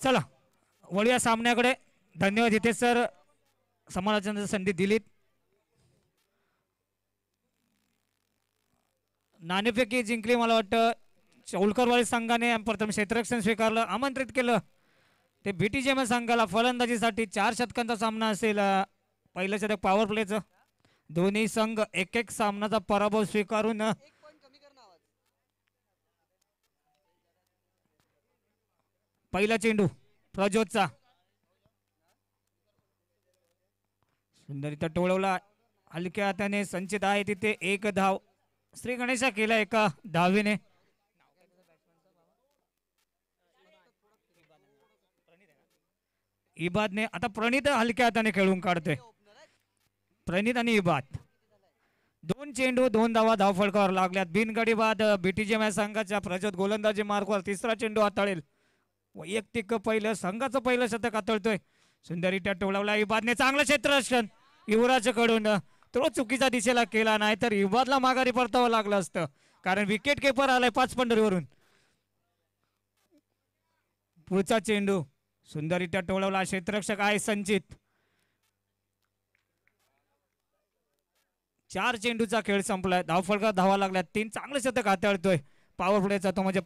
चला वळूया सामन्याकडे. धन्यवाद इथे सर समालोचनाची संधी दिलीत. नाणेफेकी जिंकली मला वाटतं. चौलकरवाडी संघाने प्रथम क्षेत्ररक्षण स्वीकारलं, आमंत्रित केलं ते BTGM संघाला फलंदाजीसाठी 4 षटकांचा सामना असेल. पहिलं षटक पॉवर प्लेचं. दोन्ही संघ एक एक सामनाचा पराभव स्वीकारून पहिला चेंडू प्रज्योतचा सुंदरीता टोळवला हलक्या हाताने. संचित आहे तिथे. एक धाव श्री गणेशा केला एका धावेने. इबादने आता प्रणित हलक्या हाताने खेळून काढतोय. प्रणित आणि इबाद 2 चेंडू 2 धावा धावफलकावर लागल्यात. बिनगडी बाद BTGM संघाच्या प्रज्योत गोलंदाजी मार्गवर तिसरा चेंडू हाताळेल. वैयक्तिक पहिलं संघाचं पहिलं शतक हाताळतोय. सुंदरीत्या टोळवला इबादने. चांगलं क्षेत्ररक्षण युवराजकडून. तो चुकीच्या दिशेला केला, नाही तर इबादला माघारी परतावं लागलं असतं, कारण विकेट किपर आलाय 5 पंढरीवरून. पुढचा चेंडू सुंदरीत्या टोळवला. क्षेत्ररक्षक आहे संचित. 4 चेंडूचा खेळ संपलाय. धावफलकावर धावा लागल्या 3. चांगलं शतक हाताळतोय पॉवर प्लेचा तो म्हणजे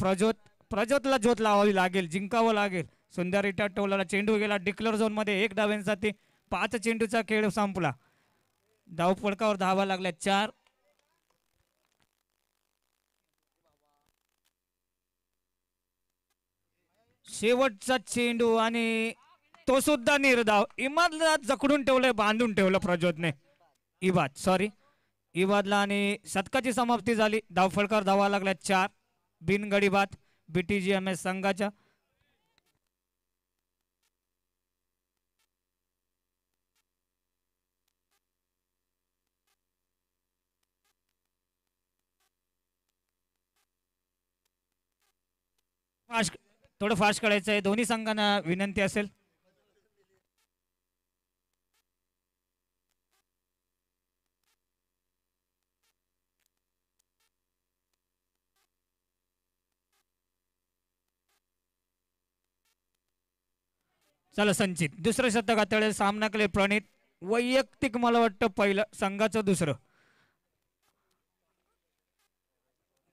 प्रज्योतला ज्योत लावावी लागेल, जिंकावं लागेल. सुंदरीत्या टोळवला. चेंडू गेला डिक्लेअर झोन मध्ये. 1 धावेसाठी 5 चेंडूचा खेळ संपला. धावफलकावर धावा लागल्या 4. शेवटचा चेंडू आणि तो सुद्धा निर्धाव. इबादला जखडून ठेवलंय, बांधून ठेवलं प्रज्योतने. इबादला आणि शतकाची समाप्ती झाली. धावफलकावर धावा लागल्या 4. बिनगडी बाद BTGM संघाच्या. थोडं फास्ट खेळायचं आहे. दोन्ही संघांना विनंती असेल. चला संचित दुसरं शतक हाताळेल. सामना केले प्रणित. वैयक्तिक मला वाटतं पहिलं, संघाचं दुसरं.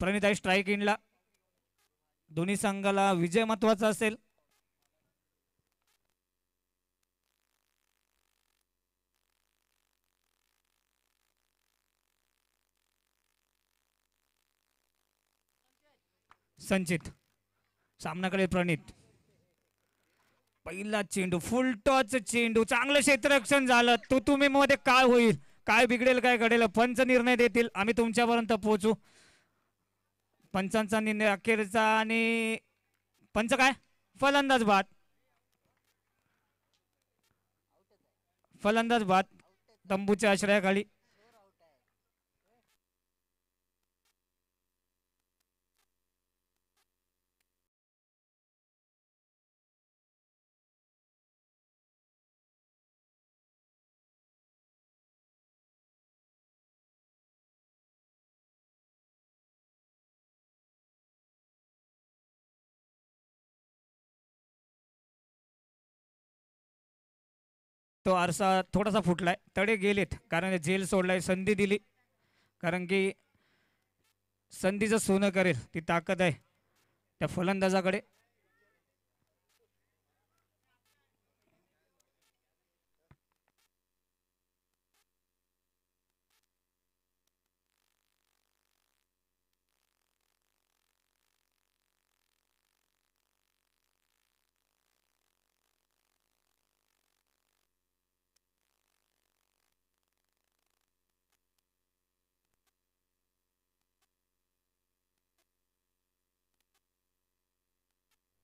प्रणित आहे स्ट्राईक इनला. दोन्ही संघाला विजय महत्वाचा असेल. संचित सामनाकडे प्रणित. पहिला चेंडू फुल टॉच चेंडू. चांगलं क्षेत्ररक्षण झालं. तुम्ही मध्ये काय होईल, काय बिघडेल, काय घडेल, पंच निर्णय देतील. आम्ही तुमच्यापर्यंत पोहोचू. पंचांचा निर्णय अखेरचा आणि पंच काय फलंदाज बाद. फलंदाज बाद तंबूच्या आश्रयाखाली. तो आरसा थोडासा फुटलाय. तडे गेलेत कारण जेल सोडलाय. संधी दिली कारण की संधीचं सोनं करेल ती ताकद आहे त्या फलंदाजाकडे.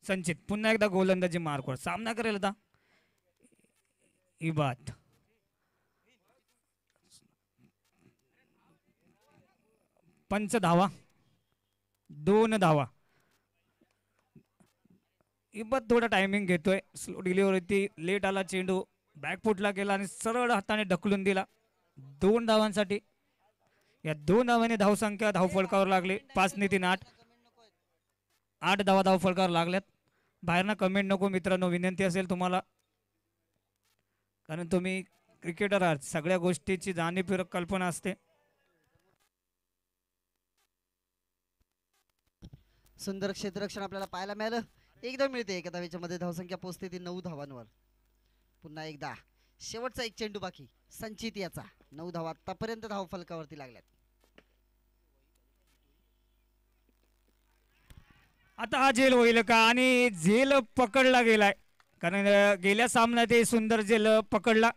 संचित पुन्हा एकदा गोलंदाजी मार्कवर सामना करेल आता. इबाद पंच धावा 2 धावा. इबाद थोडा टायमिंग घेतोय. स्लो डिलिव्हरी ती लेट आला चेंडू. बॅकफुटला गेला आणि सरळ हाताने ढकलून दिला. 2 धावांसाठी. या 2 धावांनी धावसंख्या धावफलकावर लागली. 5 ने 3 8 धावा धावफलकावर लागल्यात. बाहेरनं कमेंट नको मित्रांनो, विनंती असेल तुम्हाला, कारण तुम्ही क्रिकेटर आहात, सगळ्या गोष्टीची जाणीवपूर्वक कल्पना असते. सुंदर क्षेत्ररक्षण आपल्याला पाहायला मिळालं. एकदा मिळते एका धावेच्या मध्ये धावसंख्या पोहोचते ती 9 धावांवर. पुन्हा एकदा शेवटचा एक चेंडू बाकी संचित याचा. 9 धावा आतापर्यंत धाव फलकावरती लागल्यात. आता हा झेल होईल का, आणि झेल पकडला गेलाय, कारण गेल्या सामन्यात हे सुंदर झेल पकडला.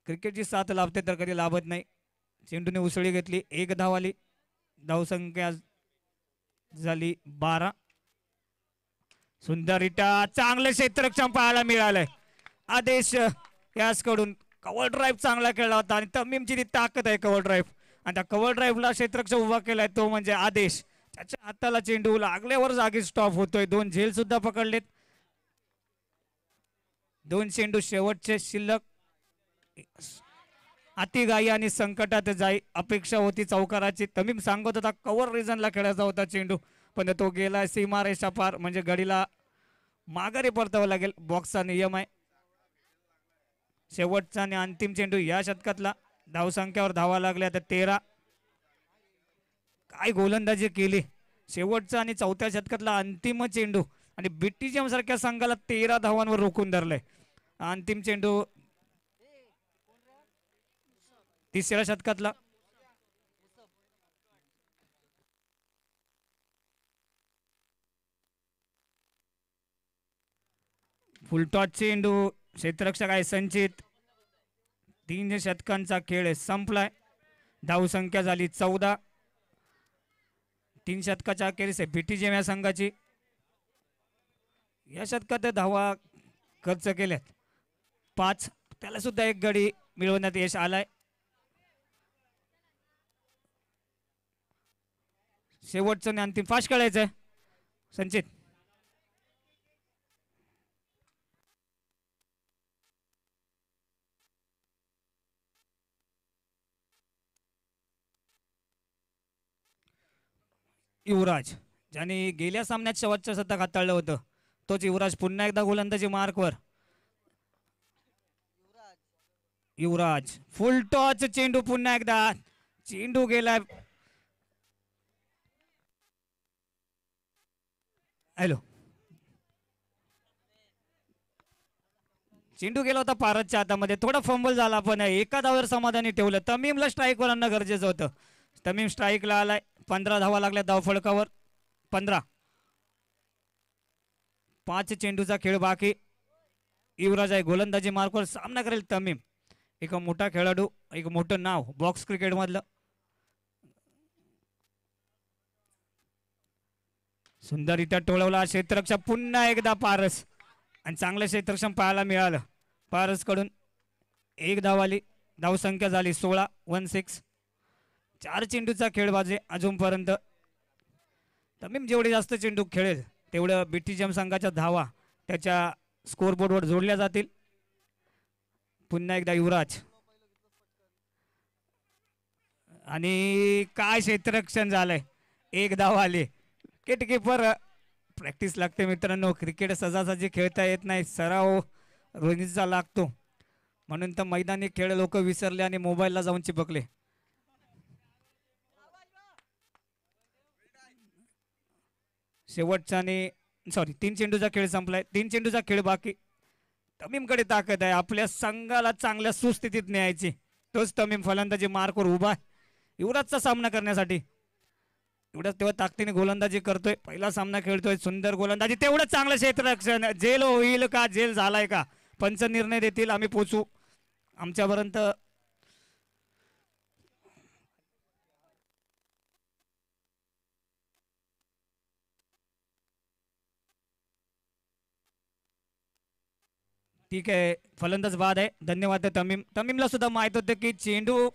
क्रिकेटची साथ लाभते तर कधी लाभत नाही. चेंडूने उसळी घेतली, एक धाव आली, धावसंख्या झाली 12. सुंदरिटा चांगलं क्षेत्ररक्षण पाहायला मिळालंय. आदेश यासकडून कव्हर ड्राईव्ह चांगला खेळला होता, आणि तमीमची ती ताकद आहे कव्हर ड्राईव्ह, आणि त्या कव्हर ड्राईव्हला क्षेत्ररक्षण उभा केलाय तो म्हणजे आदेश. त्याच्या हाताला चेंडू लागल्यावर जागी स्टॉप होतोय. 2 झेल सुद्धा पकडलेत. 2 चेंडू शेवटचे शिल्लक. अतिघाई आणि संकटात जाई अपेक्षा होती चौकाराची. तमीम सांगत होता कव्हर रिजनला खेळायचा होता चेंडू, पण तो गेला सीमारेषा पार, म्हणजे गडीला माघारी परतावं लागेल. बॉक्सचा नियम आहे. शेवटचा आणि अंतिम चेंडू या शतकातला. धावसंख्यावर धावा लागल्या तर 13. काय गोलंदाजी केली. शेवटचा आणि चौथ्या शतकातला अंतिम चेंडू, आणि बीटीजीएम सारख्या संघाला 13 धावांवर रोखून धरलंय. अंतिम चेंडू तिसऱ्या शतकातला. फुलटॉस चेंडू, क्षेत्ररक्षक आहे संचित. 3 षटकांचा खेळ संपलाय. धावसंख्या झाली 14. 3 षटकाच्या अखेरीस बीटीजीएम या संघाची. या शतकात धावा खर्च केल्यात 5. त्याला सुद्धा एक गडी मिळवण्यात यश आलाय. शेवटचं आणि अंतिम फास्ट खेळायचंय संचित. युवराज, ज्याने गेल्या सामन्यात शेवटचं शतक हाताळलं होतं, तोच युवराज पुन्हा एकदा गोलंदाजी मार्कवर. युवराज फुल टॉच चेंडू, पुन्हा एकदा चेंडू गेलाय. हॅलो, चेंडू गेला होता पारसच्या हातामध्ये, थोडा फंबल झाला, पण एका धावावर समाधानी ठेवलं. तमीमला स्ट्राईकवर आणणं गरजेचं होतं. तमीम स्ट्राईकला आलाय. 15 धावा लागल्या धावफलकावर. 15. 5 चेंडूचा खेळ बाकी. युवराज आहे गोलंदाजी मार्कवर, सामना करेल तमीम. एक मोठा खेळाडू, एक मोठं नाव बॉक्स क्रिकेट मधलं. सुंदररित्या टोळवला क्षेत्ररक्षक, पुन्हा एकदा पारस, आणि चांगलं क्षेत्ररक्षण पाहायला मिळालं पारस कडून. एक धाव आली. धावसंख्या झाली 16. 16. 4 चेंडूचा खेळ बाजे अजूनपर्यंत. तमीम जेवढे जास्त चेंडू खेळेल तेवढं बीटीजीएम संघाच्या धावा त्याच्या स्कोरबोर्डवर जोडल्या जातील. पुन्हा एकदा युवराज आणि काय क्षेत्ररक्षण झालंय. एक धाव आली. विकेट किपर प्रॅक्टिस लागते मित्रांनो. क्रिकेट सहजासहजी खेळता येत नाही. सराव रोहिणीचा लागतो. म्हणून तर मैदानी खेळ लोक विसरले आणि मोबाईलला जाऊन चिपकले. शेवटचा आणि 3 चेंडूचा खेळ संपलाय. 3 चेंडूचा खेळ बाकी. तमीमकडे ताकद आहे आपल्या संघाला चांगल्या सुस्थितीत न्यायची. तोच तमीम फलंदाजी मार्कवर उभा आहे युवराजचा सामना करण्यासाठी. एवढंच तेव्हा ताकदीने गोलंदाजी करतोय. पहिला सामना खेळतोय. सुंदर गोलंदाजी. तेवढं चांगलं क्षेत्ररक्षण. जेल होईल का जेल झालाय का पंच निर्णय देतील. आम्ही पोचू आमच्यापर्यंत. ठीक आहे फलंदाज बाद आहे. धन्यवाद तमीमला सुद्धा माहित होतं की चेंडू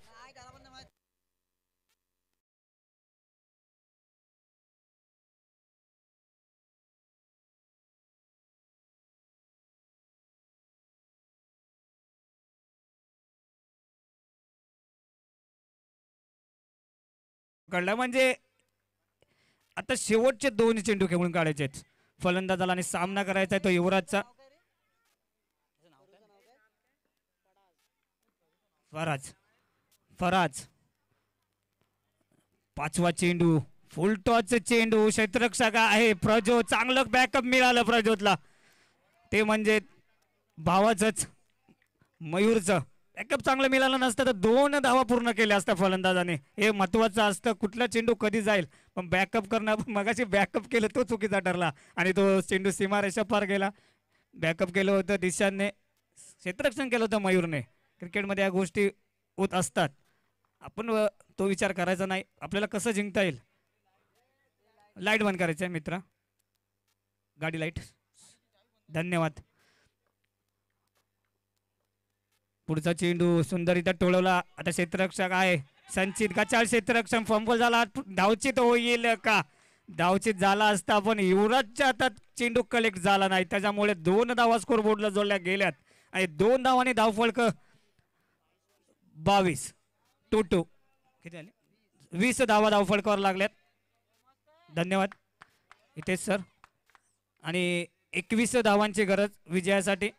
कळलं. म्हणजे आता शेवटचे 2 चेंडू खेळून काढायचे आहेत फलंदाजाला आणि सामना करायचा आहे तो युवराजचा. फराज 5वा चेंडू फुल टॉच चेंडू. क्षेत्ररक्षक आहे प्रज्योत. चांगलं बॅकअप मिळालं प्रज्योतला. ते म्हणजे भावाचंच मयूरचं बॅकअप चांगलं मिळालं नसतं तर 2 धावा पूर्ण केल्या असत्या फलंदाजाने. हे महत्वाचं असतं. कुठला चेंडू कधी जाईल पण बॅकअप करणं. मगाशी बॅकअप केलं तो चुकीचा ठरला आणि तो चेंडू सीमारेषा पार गेला. बॅकअप केलं होतं दिशाने. क्षेत्ररक्षण केलं होतं मयूरने. क्रिकेटमध्ये या गोष्टी होत असतात. आपण तो विचार करायचा नाही. आपल्याला कसं जिंकता येईल. लाईट बंद करायचं आहे मित्रा. गाडी लाईट. धन्यवाद. पुढचा चेंडू सुंदरीता टोळवला. आता क्षेत्ररक्षक आहे संचित. गचाळ क्षेत्ररक्षण फंबल झाला. धावचित होईल का. धावचित झाला असता पण युवराजच्या हातात चेंडू कलेक्ट झाला नाही. त्याच्यामुळे 2 धावा स्कोर बोर्डला जोडल्या गेल्यात आणि 2 धावांनी धावफलक 22 टू किती आले 20 धावा धावफलकावर लागल्यात. धन्यवाद इथेच सर. आणि 21 धावांची गरज विजयासाठी.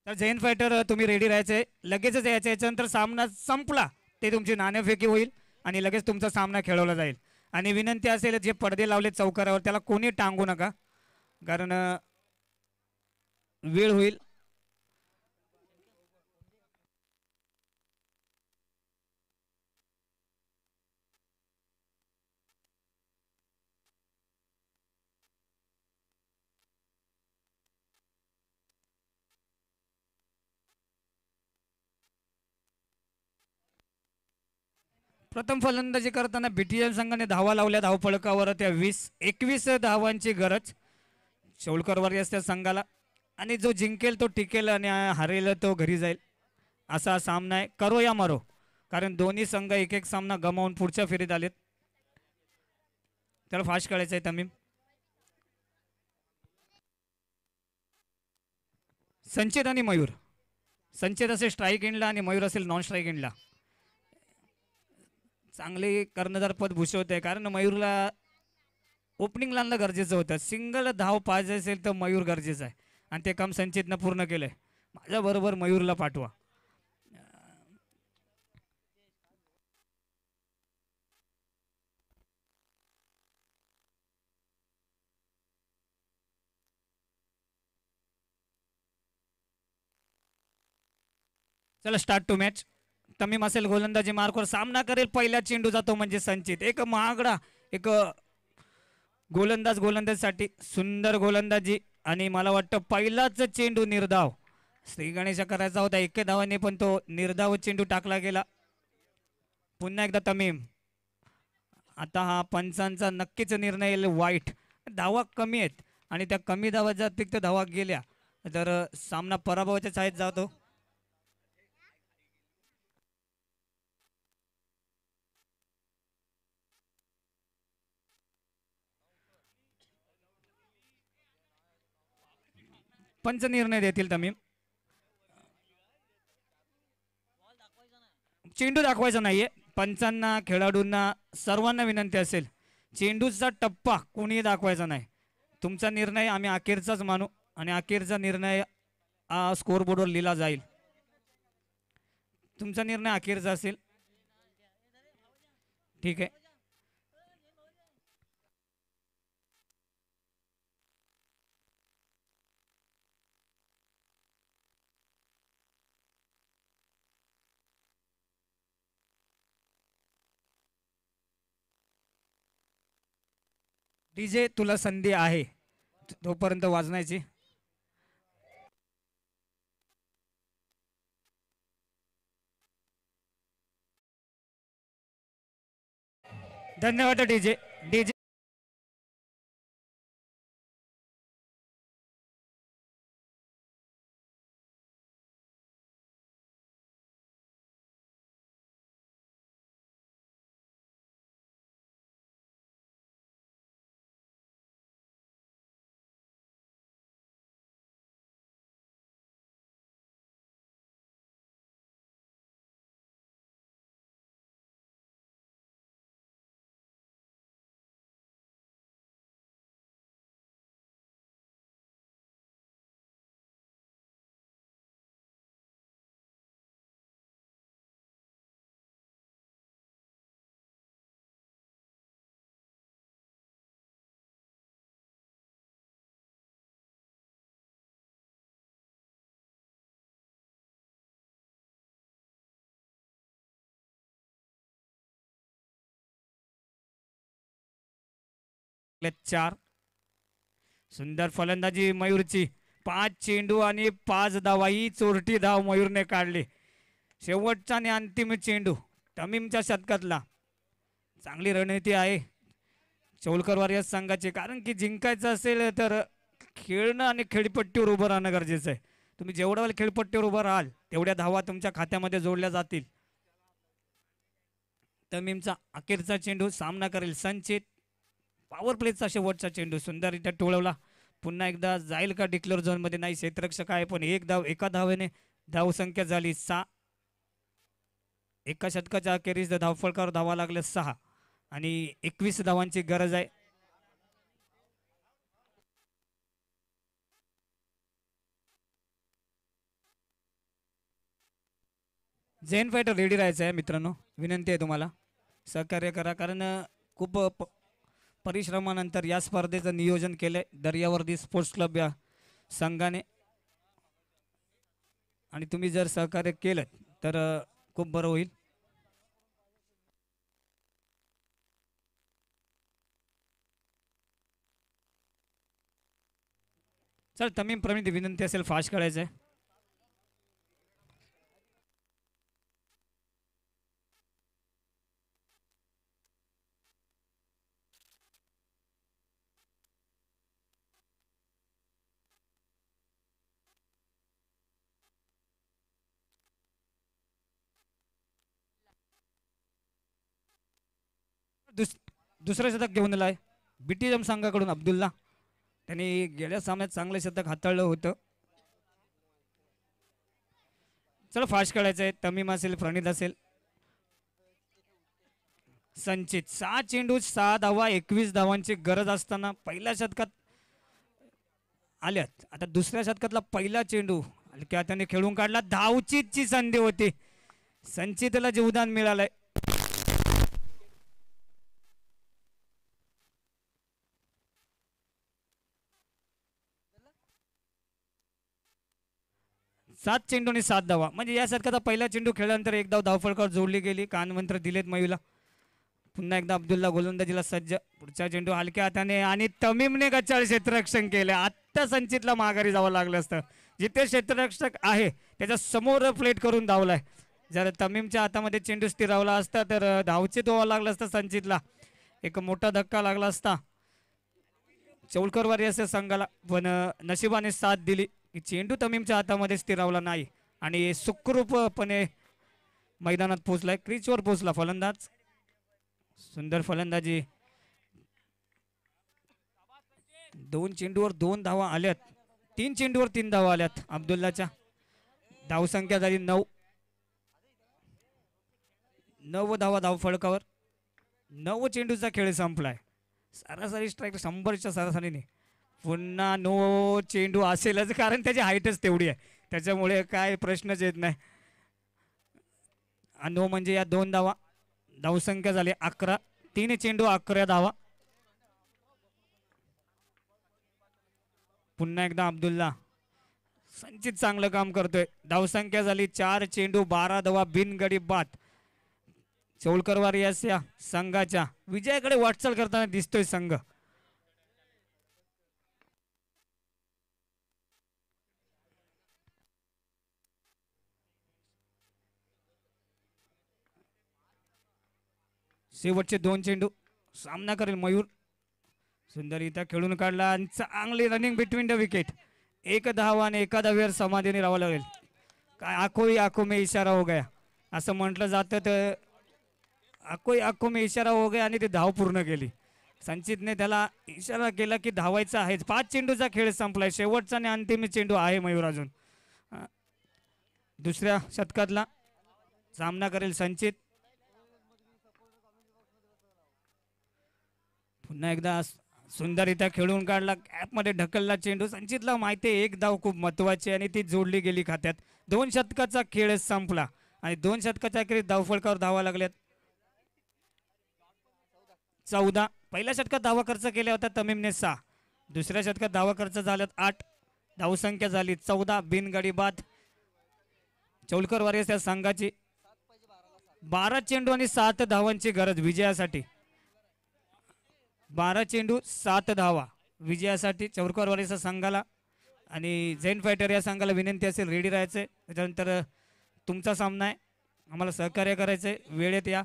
तर जैन फायटर तुम्ही रेडी राहायचे. लगेचच यायचं. याच्यानंतर सामना संपला ते तुमची नाणेफेकी होईल आणि लगेच तुमचा सामना खेळवला जाईल. आणि विनंती असेल जे पडदे लावले चौकारावर त्याला कोणी टांगू नका कारण वेळ होईल. प्रथम फलंदाजी करताना बीटीएल संघाने धावा लावल्या धावफलकावर. त्या 21 धावांची गरज शेवळकरवर असते संघाला. आणि जो जिंकेल तो टिकेल आणि हरेल तो घरी जाईल असा सामना आहे. करो या मरो कारण दोन्ही संघ एक सामना गमावून पुढच्या फेरीत आलेत. त्याला फास्ट करायचं आहे तमीम. संचित आणि मयूर. संचित असेल स्ट्राईक इनला आणि मयूर असेल नॉन स्ट्राईक इनला. चांगले कर्णधार पद भूषवते कारण मयूरला ओपनिंग लावणं गरजेचं होतं. सिंगल धाव पाहिजे असेल तर मयूर गरजेचं आहे आणि ते काम संचितनं पूर्ण केलंय. माझ्याबरोबर मयूरला पाठवा. चला स्टार्ट टू मॅच. तमीम असेल गोलंदाजी मार्कवर. सामना करेल पहिल्या चेंडू जातो म्हणजे संचित. एक महागडा एक गोलंदाज गोलंदाजीसाठी सुंदर गोलंदाजी आणि मला वाटतं पहिलाच चेंडू निर्धाव श्री गणेश करायचा होता 1 धावाने, पण तो निर्धाव चेंडू टाकला गेला. पुन्हा एकदा तमीम. आता हा पंचांचा नक्कीच निर्णय येईल वाईट. धावा कमी आहेत आणि त्या कमी धावा जर अतिरिक्त धावा गेल्या तर सामना पराभवाच्या छायेत जातो. पंच निर्णय देतील तमीम. चेंडू दाखवायचा नाहीये. पंचांना, खेळाडूंना सर्वांना विनंती असेल, चेंडूचा टप्पा कोणीही दाखवायचा नाही. तुमचा निर्णय आम्ही अखेरचाच मानू आणि अखेरचा निर्णय स्कोअरबोर्डवर लिहिला जाईल. तुमचा निर्णय अखेरचा असेल, ठीक आहे. डीजे तुला संधी आहे तोपर्यंत वाजण्याची. धन्यवाद डीजे. डीजे चार. सुंदर फलंदाजी मयूरची. 5 चेंडू आणि 5 धावा. ही चोरटी धाव मयूरने काढली. शेवटचा आणि अंतिम चेंडू तमीमच्या शतकातला. चांगली रणनीती आहे चौलकर वॉरियर्स संघाची, कारण की जिंकायचं असेल तर खेळणं आणि खेळपट्टीवर उभं राहणं गरजेचं आहे. तुम्ही जेवढा वेळ खेळपट्टीवर उभं राहाल तेवढ्या धावा तुमच्या खात्यामध्ये जोडल्या जातील. तमीमचा अखेरचा चेंडू सामना करेल संचित. पॉवर प्लेचा शेवटचा चेंडू सुंदररित्या टोळवला. पुन्हा एकदा जाईल का डिक्लेअर झोन मध्ये? नाही, क्षेत्ररक्षक आहे पण एका धावेने धावसंख्या झाली 6. एका षटकाच्या अखेरीस धावफलकावर धावा लागल्या 6 आणि 21 धावांची गरज आहे. झेन फायटर रेडी राहायचं आहे मित्रांनो. विनंती आहे तुम्हाला सहकार्य करा, कारण खूप परिश्रमानंतर या स्पर्धेचं नियोजन केलंय दर्यावर्दी स्पोर्ट्स क्लब या संघाने, आणि तुम्ही जर सहकार्य केलं तर खूप बरं होईल. चल तमीम प्रमित विनंती असेल फास्ट खेळायचं आहे. दुसरं शतक घेऊन आलाय बीटीएम संघाकडून अब्दुल्ला. त्यांनी गेल्या सामन्यात चांगलं शतक हाताळलं होतं. चला फास्ट खेळायचं आहे. तमीम असेल, प्रणित असेल, संचित. 6 चेंडू 6 धावा 21 धावांची गरज असताना पहिल्या शतकात आल्यात. आता दुसऱ्या शतकातला पहिला चेंडू हलक्या हाताने खेळून काढला. धावचीची संधी होती, संचितला जीवदान मिळालंय. 7 चेंडू आणि 7 धावा. म्हणजे या षटकाचा पहिला चेंडू खेळल्यानंतर एक धाव धावफलकावर जोडली गेली. कानमंत्र दिलेत मयूला. पुन्हा एकदा अब्दुल्ला गोलंदाजीला सज्ज. पुढचा चेंडू हलक्या हाताने आणि तमीमने गच्चाळ क्षेत्ररक्षण केलं. आत्ता संचितला माघारी जावं लागलं असतं. जिथे क्षेत्ररक्षक आहे त्याच्या समोर प्लेट करून धावलाय. जर तमीमच्या हातामध्ये चेंडू स्थिरावला असता तर धावचे धुवा लागलं असतं संचितला. एक मोठा धक्का लागला असता चौलकरवारी असे संघाला. पण नशिबाने साथ दिली की चेंडू तमीमच्या हातामध्ये स्थिरावला नाही आणि सुखरूपपणे मैदानात पोहोचलाय. क्रीजवर पोहोचला फलंदाज. सुंदर फलंदाजी. 2 चेंडूवर 2 धावा आल्यात. 3 चेंडूवर 3 धावा आल्यात अब्दुल्लाच्या. धावसंख्या झाली 9. 9 धावा धाव फळकावर. 9 चेंडूचा खेळ संपलाय. सरासरी स्ट्राईक 100च्या सरासरीने. पुन्हा नो चेंडू असेलच कारण त्याची हाईटच तेवढी आहे. त्याच्यामुळे काय प्रश्नच येत नाही. नो म्हणजे या 2 धावा. धावसंख्या झाली 11. 3 चेंडू 11 धावा. पुन्हा एकदा अब्दुल्ला. संचित चांगलं काम करतोय. धावसंख्या झाली 4 चेंडू 12 धावा बिनगडी बाद. चौलकरवारी या संघाच्या विजयाकडे वाटचाल करताना दिसतोय संघ. शेवटचे 2 चेंडू. सामना करेल मयूर. सुंदर खेळून काढला आणि चांगली रनिंग बिटवीन द विकेट. 1 धावा आणि 1 धावेवर समाधानी राहावं लागेल. काय आखो में इशारा हो गया असं म्हटलं जातं. तर आखो में इशारा हो गया आणि ती धाव पूर्ण केली. संचितने त्याला इशारा केला की धावायचा आहे. 5 चेंडूचा खेळ संपलाय. शेवटचा आणि अंतिम चेंडू आहे मयूर अजून. दुसऱ्या शतकातला सामना करेल संचित. पुन्हा एकदा सुंदररित्या खेळून काढला. गॅपमध्ये ढकलला चेंडू. संचितला माहिती आहे 1 धाव खूप महत्वाची आणि ती जोडली गेली खात्यात. 2 शतकाचा खेळ संपला आणि 2 शतकाच्या अखेरीत धावफलकावर धावा लागल्यात 14. पहिल्या षटकात धावा खर्च केल्या होत्या तमीमने 6. दुसऱ्या षटकात धावा खर्च झाल्यात 8. धावसंख्या झाली 14 बिनगडी बाद. चौलकरवारी या संघाची 12 चेंडू आणि 7 धावांची गरज विजयासाठी. 12 चेंडू 7 धावा विजयासाठी चौलकरवारीच्या संघाला. आणि झेन फायटर या संघाला विनंती असेल रेडी राहायचंय. त्याच्यानंतर तुमचा सामना आहे. आम्हाला सहकार्य करायचंय. वेळेत या.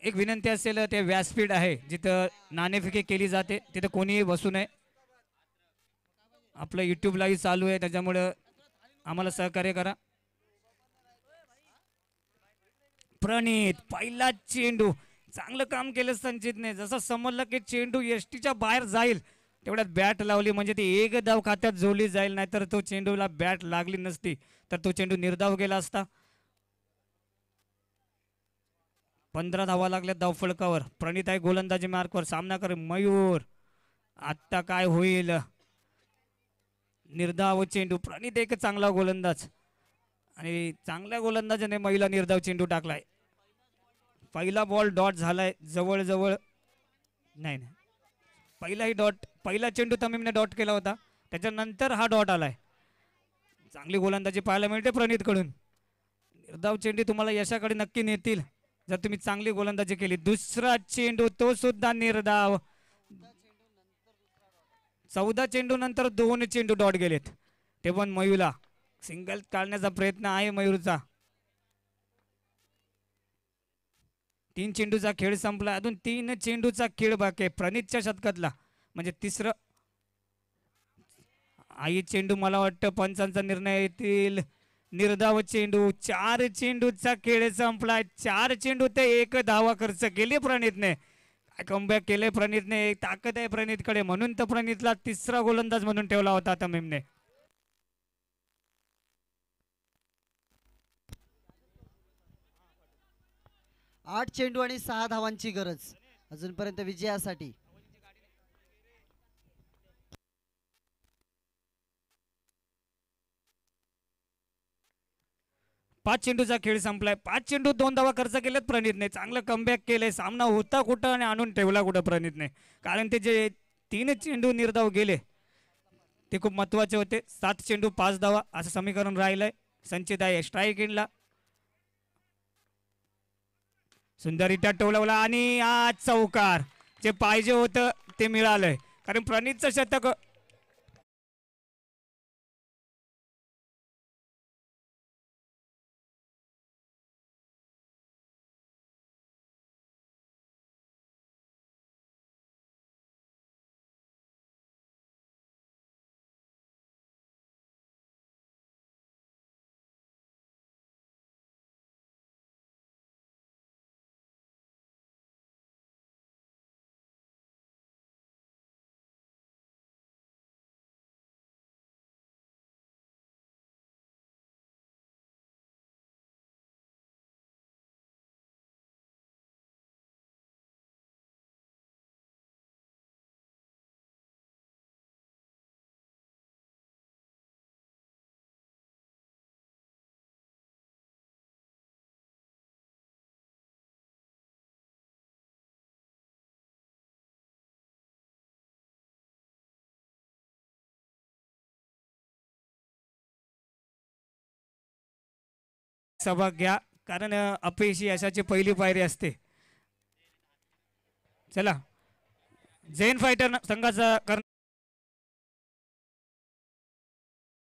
एक विनंती असेल ते व्यासपीठ आहे जिथं नाणेफेकी केली जाते तिथं कोणीही बसू नये. आपलं YouTube लाईव्ह चालू आहे त्याच्यामुळं आम्हाला सहकार्य करा. प्रणित पहिला चेंडू. चांगलं काम केलं संचितने. जसं समजलं की चेंडू एसटीच्या बाहेर जाईल तेवढ्यात बॅट लावली म्हणजे ती 1 धाव खात्यात जोडली जाईल. नाहीतर तो चेंडूला बॅट लागली नसती तर तो चेंडू निर्धाव गेला असता. 15 धावा लागल्या धाव फलकावर. प्रणित आहे गोलंदाजी मार्कवर. सामना करे मयूर. आत्ता काय होईल. निर्धाव चेंडू. प्रणित एक चांगला गोलंदाज आणि चांगल्या गोलंदाजाने महिला निर्धाव चेंडू टाकलाय. पहिला बॉल डॉट झालाय जवळ नाही. पहिलाही डॉट. पहिला चेंडू तमीमने डॉट केला होता त्याच्यानंतर हा डॉट आलाय. चांगली गोलंदाजी पाहायला मिळते प्रणित कडून. निर्धाव चेंडू तुम्हाला यशाकडे नक्की नेतील जर तुम्ही चांगली गोलंदाजी केली. दुसरा चेंडू तो सुद्धा निर्धाव. 14 चेंडू नंतर 2 चेंडू डॉट गेलेत ते पण मयूरला. सिंगल काढण्याचा प्रयत्न आहे मयूरचा. 3 चेंडूचा खेळ संपला. अजून 3 चेंडूचा खेळ बाकी आहे प्रणितच्या शतकातला म्हणजे तिसरं. आई चेंडू मला वाटतं पंचांचा निर्णय येतील. निर्धाव चेंडू. 4 चेंडूचा खेळ संपलाय. 4 चेंडू ते 1 धावा खर्च केली प्रणितने. काय कमबॅक केले प्रणितने. ताकद आहे प्रणितकडे म्हणून तर प्रणितला तिसरा गोलंदाज म्हणून ठेवला होता तमीमने. 8 चेंडू आणि 6 धावांची गरज अजूनपर्यंत विजयासाठी. पाच चेंडूचा खेळ संपलाय. 5 चेंडू 2 धावा खर्च केलेत प्रणितने. चांगलं कमबॅक केलंय. सामना होता कुठं आणि आणून ठेवला कुठं प्रणितने. कारण ते जे 3 चेंडू निर्धाव गेले ते खूप महत्वाचे होते. 7 चेंडू 5 धावा असं समीकरण राहिलंय. संचित आहे स्ट्राईक इनला. सुंदररित्या टोलवला आणि आज चौकार जे पाहिजे होतं ते मिळालंय कारण प्रणितचं शतक सबक घ्या कारण अपयशी यशाची पहिली पायरी असते. चला जैन फायटर संघाचा